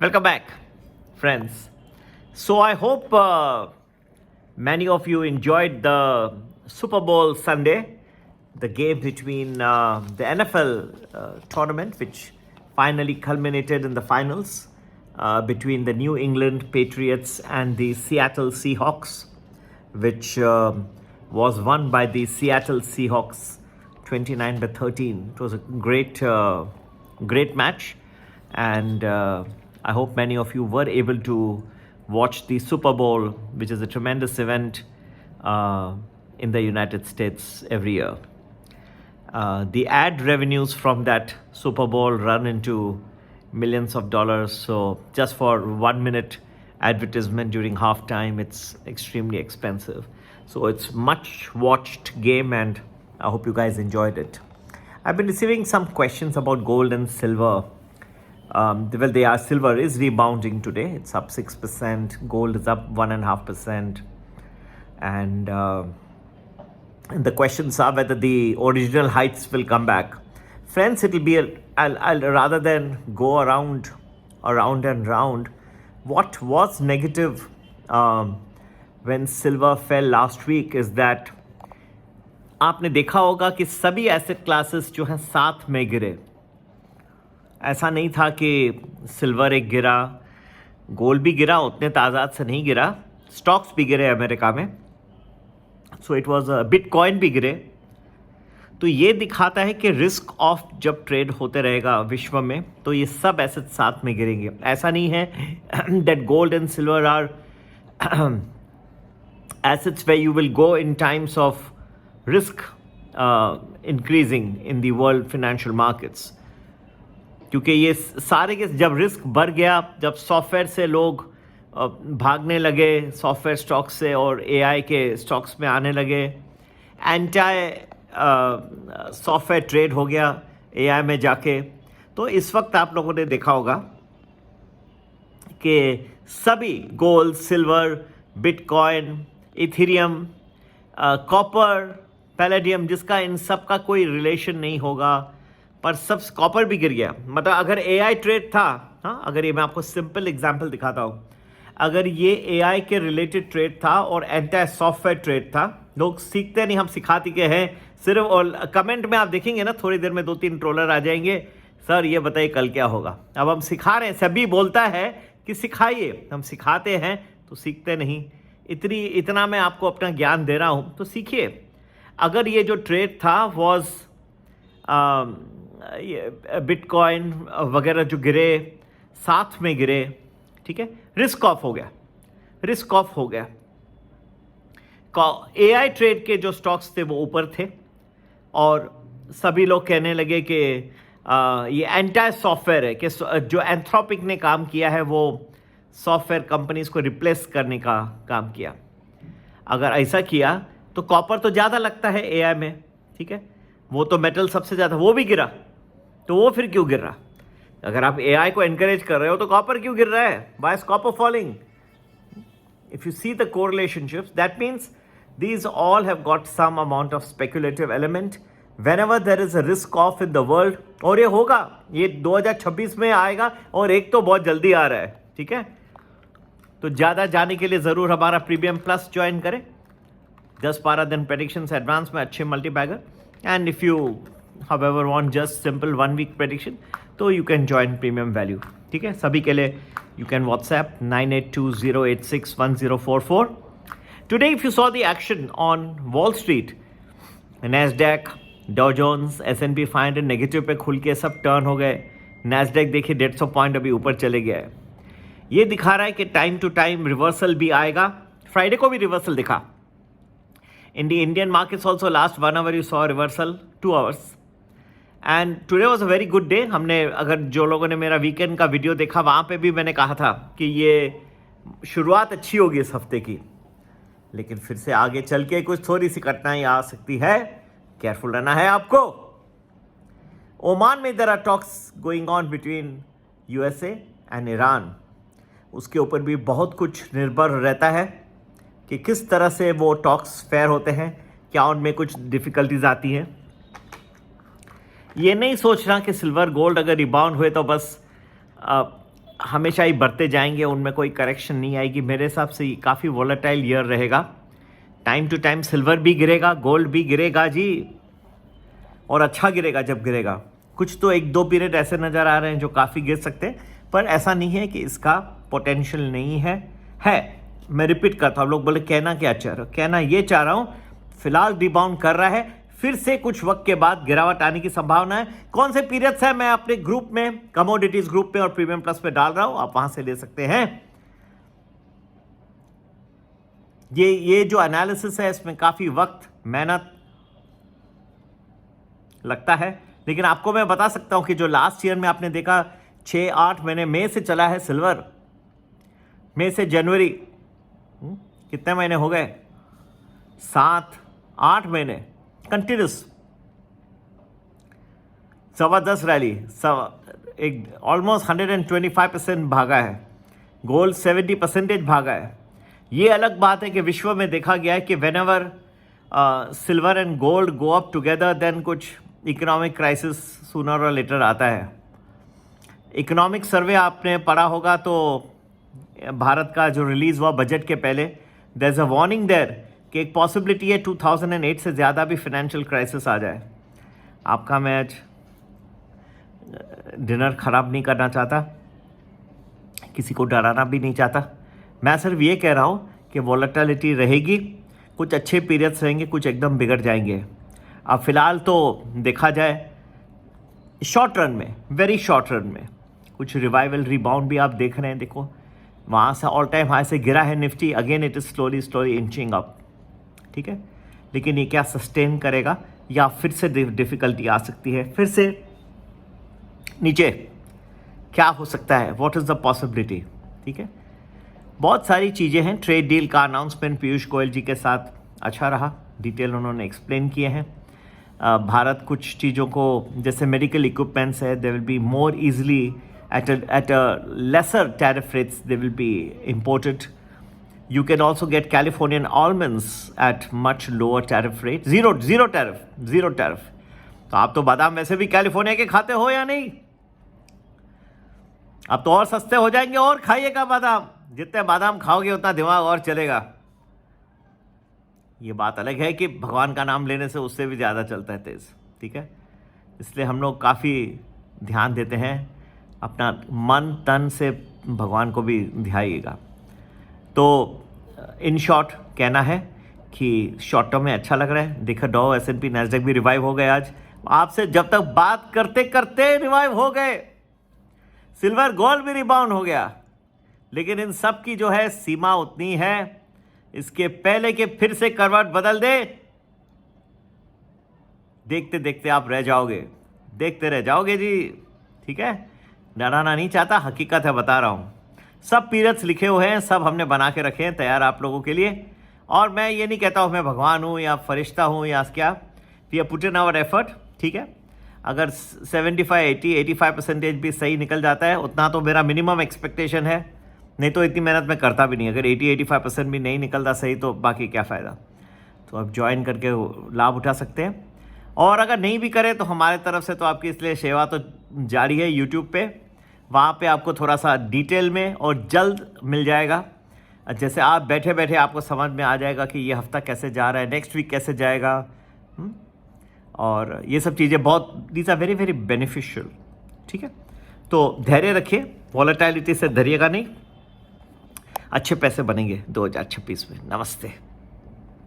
Welcome back, friends. So I hope many of you enjoyed the Super Bowl Sunday, the game between the NFL tournament, which finally culminated in the finals between the New England Patriots and the Seattle Seahawks, which was won by the Seattle Seahawks 29-13. It was a great match, and I hope many of you were able to watch the Super Bowl, which is a tremendous event in the United States every year. The ad revenues from that Super Bowl run into millions of dollars. So just for 1 minute advertisement during halftime, it's extremely expensive. So it's much watched game, and I hope you guys enjoyed it. I've been receiving some questions about gold and silver. Silver is rebounding today. It's up 6%. Gold is up 1.5%. And the questions are whether the original heights will come back. Friends, it'll be, I'll rather than go around and round, what was negative when silver fell last week is that आपने देखा होगा कि सभी asset classes जो हैं साथ में गिरे. ऐसा नहीं था कि सिल्वर एक गिरा, गोल्ड भी गिरा, उतने तादाद से नहीं गिरा. स्टॉक्स भी गिरे अमेरिका में. सो इट वाज बिटकॉइन भी गिरे. तो ये दिखाता है कि रिस्क ऑफ जब ट्रेड होते रहेगा विश्व में तो ये सब एसेट साथ में गिरेंगे. ऐसा नहीं है that gold and silver are assets way you will go in times of risk increasing in the world financial markets. क्योंकि ये सारे के जब रिस्क बढ़ गया, जब सॉफ्टवेयर से लोग भागने लगे सॉफ्टवेयर स्टॉक्स से और एआई के स्टॉक्स में आने लगे, एंटाई सॉफ्टवेयर ट्रेड हो गया एआई में जाके. तो इस वक्त आप लोगों ने देखा होगा कि सभी gold, silver, bitcoin, Ethereum, copper, palladium, जिसका इन सब का कोई रिलेशन नहीं होगा, पर सब कॉपर भी गिर गया. मतलब अगर एआई ट्रेड था, हाँ, अगर ये मैं आपको सिंपल एग्जांपल दिखाता हूँ, अगर ये एआई के रिलेटेड ट्रेड था और एंटायर सॉफ्टवेयर ट्रेड था, लोग सीखते नहीं, हम सिखाती के हैं सिर्फ. और कमेंट में आप देखेंगे ना, थोड़ी देर में 2-3 ट्रोलर आ जाएंगे, सर ये बताइए कल क्या होगा. अब हम सिखा रहे हैं, सभी बोलता है कि सिखाइए, हम सिखाते हैं तो सीखते नहीं. इतना मैं आपको अपना ज्ञान दे रहा हूँ, तो सीखिए. अगर ये जो ट्रेड था वॉज बिटकॉइन वगैरह जो गिरे, साथ में गिरे, ठीक है, रिस्क ऑफ हो गया. एआई ट्रेड के जो स्टॉक्स थे वो ऊपर थे और सभी लोग कहने लगे कि ये एंटायर सॉफ्टवेयर है, कि जो एंथ्रोपिक ने काम किया है वो सॉफ्टवेयर कंपनीज को रिप्लेस करने का काम किया. अगर ऐसा किया तो कॉपर तो ज़्यादा लगता है एआई में, ठीक है, वो तो मेटल सबसे ज़्यादा, वो भी गिरा. तो वो फिर क्यों गिर रहा? अगर आप एआई को एनकरेज कर रहे हो तो कॉपर क्यों गिर रहा है? Why is copper falling? If you see the correlationships, that means these all have got some amount of speculative element whenever there is a risk off in the world. और ये होगा, ये 2026 में आएगा और एक तो बहुत जल्दी आ रहा है, ठीक है. तो ज़्यादा जाने के लिए ज़रूर हमारा प्रीमियम प्लस ज्वाइन करें. 10-12 दिन प्रेडिक्शंस एडवांस में अच्छे multibagger. And if you however want just simple 1 week prediction, तो you can join premium value, ठीक है. सभी के लिए you can WhatsApp 9820861044. Today if you saw the action on Wall Street, Nasdaq, Dow Jones, S&P 500 negative पे खुल के सब टर्न हो गए. Nasdaq देखिए 150 पॉइंट अभी ऊपर चले गया है. ये दिखा रहा है कि टाइम टू टाइम रिवर्सल भी आएगा. फ्राइडे को भी रिवर्सल दिखा. In the Indian markets also last 1 hour you saw reversal, 2 hours. And today was a very good day. हमने, अगर जो लोगों ने मेरा वीकेंड का वीडियो देखा, वहाँ पे भी मैंने कहा था कि ये शुरुआत अच्छी होगी इस हफ्ते की, लेकिन फिर से आगे चल के कुछ थोड़ी सी कठिनाई आ सकती है. केयरफुल रहना है आपको. ओमान में there are talks going on between USA and Iran. उसके ऊपर भी बहुत कुछ निर्भर रहता है कि किस तरह से वो टॉक्स फेयर होते हैं, क्या उनमें कुछ डिफ़िकल्टीज आती हैं. ये नहीं सोचना कि सिल्वर गोल्ड अगर रिबाउंड हुए तो बस हमेशा ही बढ़ते जाएंगे, उनमें कोई करेक्शन नहीं आएगी। मेरे हिसाब से ये काफ़ी वॉलेटाइल ईयर रहेगा। टाइम टू टाइम सिल्वर भी गिरेगा, गोल्ड भी गिरेगा जी, और अच्छा गिरेगा जब गिरेगा। कुछ तो 1-2 पीरियड ऐसे नज़र आ रहे हैं जो काफ़ी गिर सकते हैं, पर ऐसा नहीं है कि इसका पोटेंशियल नहीं है। मैं रिपीट करता हूँ, लोग बोले कहना क्या चाह रहे हो, कहना ये चाह रहा हूँ फिलहाल रिबाउंड कर रहा है, फिर से कुछ वक्त के बाद गिरावट आने की संभावना है। कौन से पीरियड्स है मैं अपने ग्रुप में, कमोडिटीज ग्रुप में और प्रीमियम प्लस पे डाल रहा हूं, आप वहां से ले सकते हैं। ये जो एनालिसिस है इसमें काफी वक्त मेहनत लगता है, लेकिन आपको मैं बता सकता हूं कि जो लास्ट ईयर में आपने देखा 6-8 महीने मई से चला है सिल्वर, मई से जनवरी, कितने महीने हो गए, 7-8 महीने कंटिन्यूस जबरदस्त रैली, एक ऑलमोस्ट 125% भागा है। गोल्ड 70% भागा है। ये अलग बात है कि विश्व में देखा गया है कि whenever silver and gold go up together then कुछ economic crisis sooner or later आता है। इकोनॉमिक सर्वे आपने पढ़ा होगा तो भारत का जो रिलीज़ हुआ बजट के पहले, there is a warning there कि एक पॉसिबिलिटी है 2008 से ज़्यादा भी फाइनेंशियल क्राइसिस आ जाए। आपका मैं आज डिनर ख़राब नहीं करना चाहता, किसी को डराना भी नहीं चाहता। मैं सिर्फ ये कह रहा हूँ कि वॉलेटिलिटी रहेगी, कुछ अच्छे पीरियड्स रहेंगे, कुछ एकदम बिगड़ जाएंगे। अब फ़िलहाल तो देखा जाए शॉर्ट रन में, वेरी शॉर्ट रन में कुछ रिवाइवल रिबाउंड भी आप देख रहे हैं। देखो वहाँ से ऑल टाइम हाई से गिरा है Nifty, again it is slowly inching up, ठीक है। लेकिन ये क्या सस्टेन करेगा या फिर से डिफ़िकल्टी आ सकती है, फिर से नीचे क्या हो सकता है, व्हाट इज़ द पॉसिबिलिटी, ठीक है। बहुत सारी चीज़ें हैं। ट्रेड डील का अनाउंसमेंट पीयूष गोयल जी के साथ अच्छा रहा, डिटेल उन्होंने एक्सप्लेन किए हैं। भारत कुछ चीज़ों को जैसे मेडिकल इक्विपमेंट्स है, they will be more easily at a lesser tariff rates they will be imported. You can also get Californian almonds at much lower tariff rate. Zero tariff. तो आप तो बादाम वैसे भी कैलिफोर्निया के खाते हो या नहीं? अब तो और सस्ते हो जाएंगे, और खाइएगा बादाम। जितने बादाम खाओगे उतना दिमाग और चलेगा। ये बात अलग है कि भगवान का नाम लेने से उससे भी ज़्यादा चलता है तेज़, ठीक है। इसलिए हम लोग काफ़ी ध्यान देते हैं, अपना मन तन से भगवान को भी ध्याइएगा। तो इन शॉर्ट कहना है कि शॉर्ट टर्म में अच्छा लग रहा है। देखो डॉ, S&P, नैस्डैक भी रिवाइव हो गए आज। आपसे जब तक बात करते करते रिवाइव हो गए। सिल्वर गोल्ड भी रिबाउंड हो गया, लेकिन इन सब की जो है सीमा उतनी है, इसके पहले के फिर से करवट बदल दे, देखते देखते आप रह जाओगे, देखते रह जाओगे जी, ठीक है। डराना नहीं चाहता, हकीकत है बता रहा हूँ। सब पीरियड्स लिखे हुए हैं, सब हमने बना के रखे हैं तैयार आप लोगों के लिए। और मैं ये नहीं कहता हूँ मैं भगवान हूँ या फरिश्ता हूँ या क्या, we are put in our effort, ठीक है। अगर 75-80-85% भी सही निकल जाता है, उतना तो मेरा मिनिमम एक्सपेक्टेशन है, नहीं तो इतनी मेहनत मैं करता भी नहीं। अगर 80-85% भी नहीं निकलता सही तो बाकी क्या फ़ायदा। तो आप ज्वाइन करके लाभ उठा सकते हैं। और अगर नहीं भी करें तो हमारे तरफ से तो आपकी इसलिए सेवा तो जारी है यूट्यूब पे, वहाँ पे आपको थोड़ा सा डिटेल में और जल्द मिल जाएगा। जैसे आप बैठे बैठे आपको समझ में आ जाएगा कि ये हफ्ता कैसे जा रहा है, नेक्स्ट वीक कैसे जाएगा। और ये सब चीज़ें बहुत, these are very very beneficial, ठीक है। तो धैर्य रखिए, वॉलेटिलिटी से डरिएगा नहीं, अच्छे पैसे बनेंगे 2026 में। नमस्ते।